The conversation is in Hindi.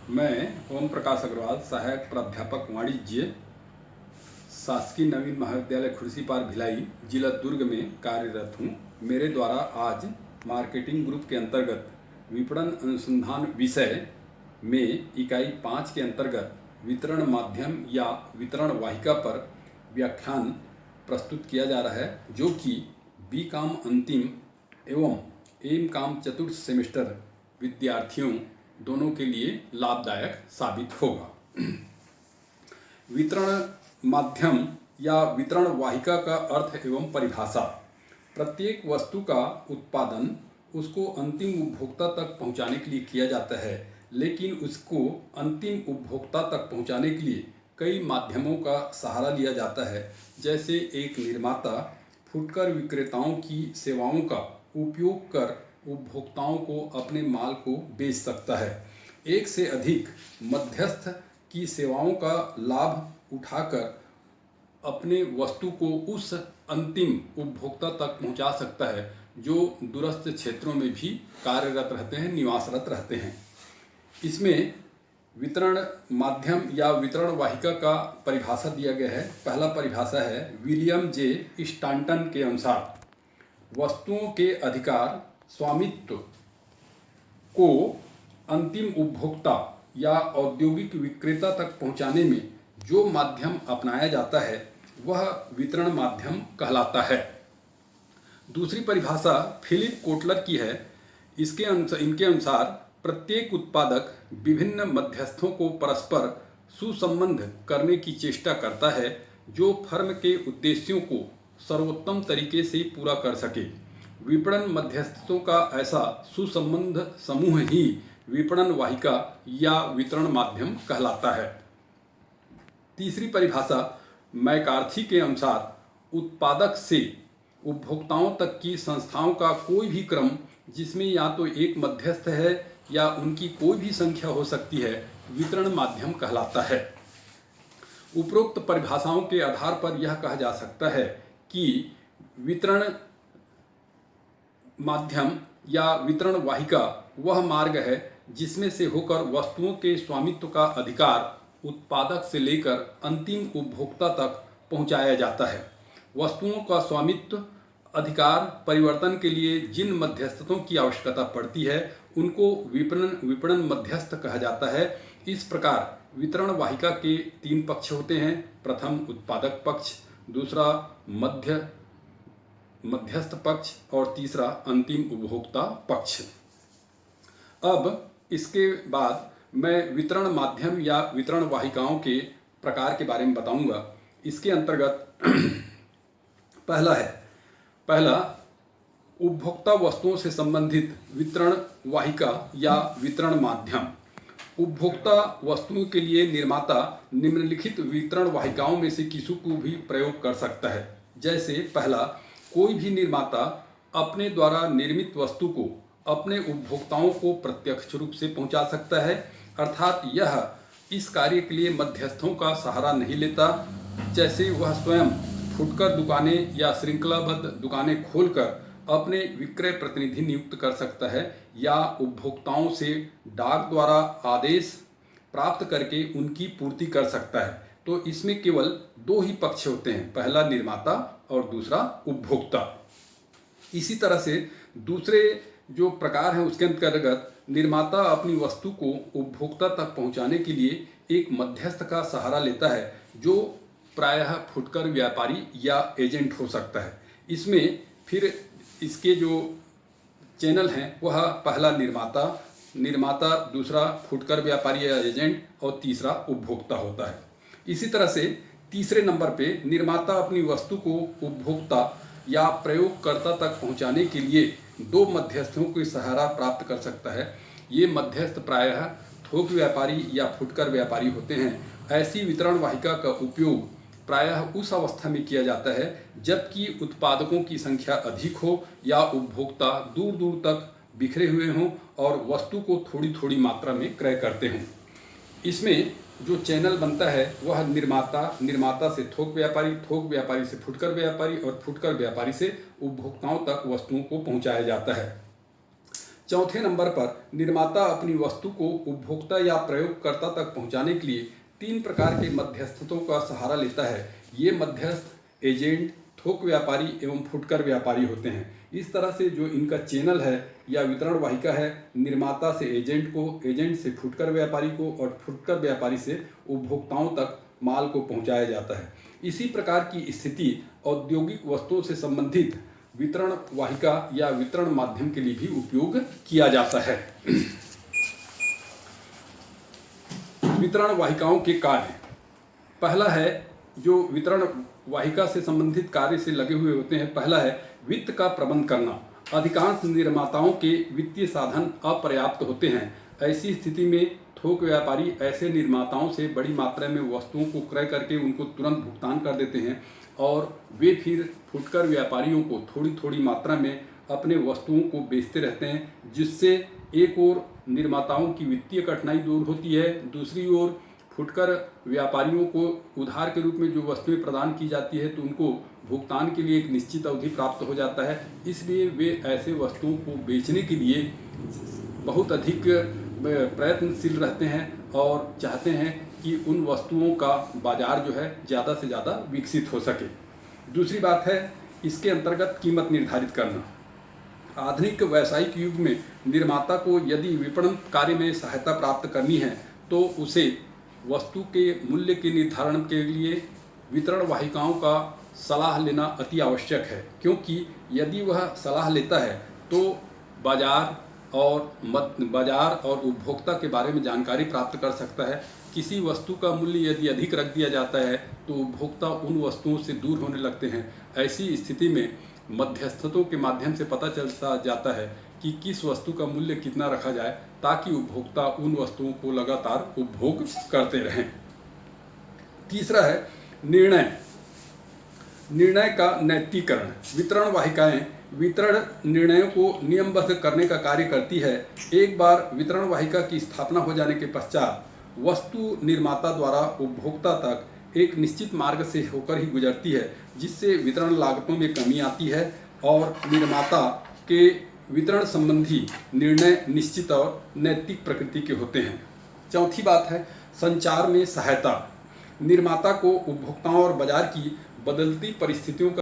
मैं ओम प्रकाश अग्रवाल, सहायक प्राध्यापक वाणिज्य, शासकीय नवीन महाविद्यालय खुर्सीपार भिलाई, जिला दुर्ग में कार्यरत हूँ। मेरे द्वारा आज मार्केटिंग ग्रुप के अंतर्गत विपणन अनुसंधान विषय में इकाई 5 के अंतर्गत वितरण माध्यम या वितरण वाहिका पर व्याख्यान प्रस्तुत किया जा रहा है, जो कि बीकॉम अंतिम एवं एमकॉम चतुर्थ सेमेस्टर विद्यार्थियों दोनों के लिए लाभदायक साबित होगा। वितरण माध्यम या वितरण वाहिका का अर्थ एवं परिभाषा। प्रत्येक वस्तु का उत्पादन उसको अंतिम उपभोक्ता तक पहुंचाने के लिए किया जाता है, लेकिन उसको अंतिम उपभोक्ता तक पहुंचाने के लिए कई माध्यमों का सहारा लिया जाता है। जैसे एक निर्माता फुटकर विक्रेताओं की सेवाओं का उपयोग कर उपभोक्ताओं को अपने माल को बेच सकता है। एक से अधिक मध्यस्थ की सेवाओं का लाभ उठाकर अपने वस्तु को उस अंतिम उपभोक्ता तक पहुंचा सकता है, जो दूरस्थ क्षेत्रों में भी कार्यरत रहते हैं, निवासरत रहते हैं। इसमें वितरण माध्यम या वितरण वाहिका का परिभाषा दिया गया है। पहला परिभाषा है विलियम जे स्टांटन के अनुसार, वस्तुओं के अधिकार स्वामित्व को अंतिम उपभोक्ता या औद्योगिक विक्रेता तक पहुंचाने में जो माध्यम अपनाया जाता है वह वितरण माध्यम कहलाता है। दूसरी परिभाषा फिलिप कोटलर की है। इनके अनुसार प्रत्येक उत्पादक विभिन्न मध्यस्थों को परस्पर सुसंबंध करने की चेष्टा करता है, जो फर्म के उद्देश्यों को सर्वोत्तम तरीके से पूरा कर सके। विपणन मध्यस्थों का ऐसा सुसंबंध समूह ही विपणन वाहिका या वितरण माध्यम कहलाता है। तीसरी परिभाषा मैकार्थी के अनुसार उत्पादक से उपभोक्ताओं तक की संस्थाओं का कोई भी क्रम जिसमें या तो एक मध्यस्थ है या उनकी कोई भी संख्या हो सकती है, वितरण माध्यम कहलाता है। उपरोक्त परिभाषाओं के आधार पर यह कहा जा सकता है कि वितरण माध्यम या वितरण वाहिका वह मार्ग है जिसमें से होकर वस्तुओं के स्वामित्व का अधिकार उत्पादक से लेकर अंतिम उपभोक्ता तक पहुंचाया जाता है। वस्तुओं का स्वामित्व अधिकार परिवर्तन के लिए जिन मध्यस्थों की आवश्यकता पड़ती है उनको विपणन मध्यस्थ कहा जाता है। इस प्रकार वितरण वाहिका के 3 पक्ष होते हैं। प्रथम उत्पादक पक्ष, दूसरा मध्यस्थ पक्ष और तीसरा अंतिम उपभोक्ता पक्ष। अब इसके बाद मैं वितरण माध्यम या वितरण वाहिकाओं के प्रकार के बारे में बताऊंगा। इसके अंतर्गत पहला उपभोक्ता वस्तुओं से संबंधित वितरण वाहिका या वितरण माध्यम। उपभोक्ता वस्तुओं के लिए निर्माता निम्नलिखित वितरण वाहिकाओं में से किसी को भी प्रयोग कर सकता है। जैसे पहला, कोई भी निर्माता अपने द्वारा निर्मित वस्तु को अपने उपभोक्ताओं को प्रत्यक्ष रूप से पहुंचा सकता है, अर्थात यह इस कार्य के लिए मध्यस्थों का सहारा नहीं लेता। जैसे वह स्वयं फुटकर दुकानें या श्रृंखलाबद्ध दुकानें खोलकर अपने विक्रय प्रतिनिधि नियुक्त कर सकता है या उपभोक्ताओं से डाक द्वारा आदेश प्राप्त करके उनकी पूर्ति कर सकता है। तो इसमें केवल 2 ही पक्ष होते हैं, पहला निर्माता और दूसरा उपभोक्ता। इसी तरह से दूसरे जो प्रकार है उसके अंतर्गत निर्माता अपनी वस्तु को उपभोक्ता तक पहुंचाने के लिए एक मध्यस्थ का सहारा लेता है, जो प्रायः फुटकर व्यापारी या एजेंट हो सकता है। इसमें फिर इसके जो चैनल हैं वह पहला निर्माता, दूसरा फुटकर व्यापारी या एजेंट और तीसरा उपभोक्ता होता है। इसी तरह से तीसरे नंबर पे निर्माता अपनी वस्तु को उपभोक्ता या प्रयोगकर्ता तक पहुंचाने के लिए 2 मध्यस्थों के सहारा प्राप्त कर सकता है। ये मध्यस्थ प्रायः थोक व्यापारी या फुटकर व्यापारी होते हैं। ऐसी वितरण वाहिका का उपयोग प्रायः उस अवस्था में किया जाता है जबकि उत्पादकों की संख्या अधिक हो या उपभोक्ता दूर दूर तक बिखरे हुए हों और वस्तु को थोड़ी थोड़ी मात्रा में क्रय करते हों। इसमें जो चैनल बनता है वह निर्माता से थोक व्यापारी से फुटकर व्यापारी और फुटकर व्यापारी से उपभोक्ताओं तक वस्तुओं को पहुंचाया जाता है। चौथे नंबर पर निर्माता अपनी वस्तु को उपभोक्ता या प्रयोगकर्ता तक पहुंचाने के लिए 3 प्रकार के मध्यस्थों का सहारा लेता है। ये मध्यस्थ एजेंट, थोक व्यापारी एवं फुटकर व्यापारी होते हैं। इस तरह से जो इनका चैनल है या वितरण वाहिका है, निर्माता से एजेंट को, एजेंट से फुटकर व्यापारी को और फुटकर व्यापारी से उपभोक्ताओं तक माल को पहुंचाया जाता है। इसी प्रकार की स्थिति औद्योगिक वस्तुओं से संबंधित वितरण वाहिका या वितरण माध्यम के लिए भी उपयोग किया जाता है। वितरण वाहिकाओं के कार्य। पहला है जो वितरण वाहिका से संबंधित कार्य से लगे हुए होते हैं, पहला है वित्त का प्रबंध करना। अधिकांश निर्माताओं के वित्तीय साधन अपर्याप्त होते हैं। ऐसी स्थिति में थोक व्यापारी ऐसे निर्माताओं से बड़ी मात्रा में वस्तुओं को क्रय करके उनको तुरंत भुगतान कर देते हैं और वे फिर फुटकर व्यापारियों को थोड़ी थोड़ी मात्रा में अपने वस्तुओं को बेचते रहते हैं, जिससे एक ओर निर्माताओं की वित्तीय कठिनाई दूर होती है, दूसरी ओर फुटकर व्यापारियों को उधार के रूप में जो वस्तुएं प्रदान की जाती है तो उनको भुगतान के लिए एक निश्चित अवधि प्राप्त हो जाता है। इसलिए वे ऐसे वस्तुओं को बेचने के लिए बहुत अधिक प्रयत्नशील रहते हैं और चाहते हैं कि उन वस्तुओं का बाजार जो है ज़्यादा से ज़्यादा विकसित हो सके। दूसरी बात है इसके अंतर्गत कीमत निर्धारित करना। आधुनिक व्यावसायिक युग में निर्माता को यदि विपणन कार्य में सहायता प्राप्त करनी है तो उसे वस्तु के मूल्य के निर्धारण के लिए वितरण वाहिकाओं का सलाह लेना अति आवश्यक है, क्योंकि यदि वह सलाह लेता है तो बाजार और उपभोक्ता के बारे में जानकारी प्राप्त कर सकता है। किसी वस्तु का मूल्य यदि अधिक रख दिया जाता है तो उपभोक्ता उन वस्तुओं से दूर होने लगते हैं। ऐसी स्थिति में मध्यस्थों के माध्यम से पता चलता जाता है कि किस वस्तु का मूल्य कितना रखा जाए ताकि उपभोक्ता उन वस्तुओं को लगातार उपभोग करते रहें। तीसरा है निर्णय का नैतिकीकरण। वितरण वाहिकाएं वितरण निर्णयों को नियमबद्ध करने का कार्य करती है। एक बार वितरण वाहिका की स्थापना हो जाने के पश्चात वस्तु निर्माता द्वारा उपभोक्ता तक एक निश्चित मार्ग से होकर ही गुजरती है, जिससे वितरण लागतों में कमी आती है और निर्माता के वितरण संबंधी निर्णय निश्चित और नैतिक प्रकृति के होते हैं। चौथी बात है संचार में सहायता। निर्माता को उपभोक्ताओं और बाजार की बदलती परिस्थितियों का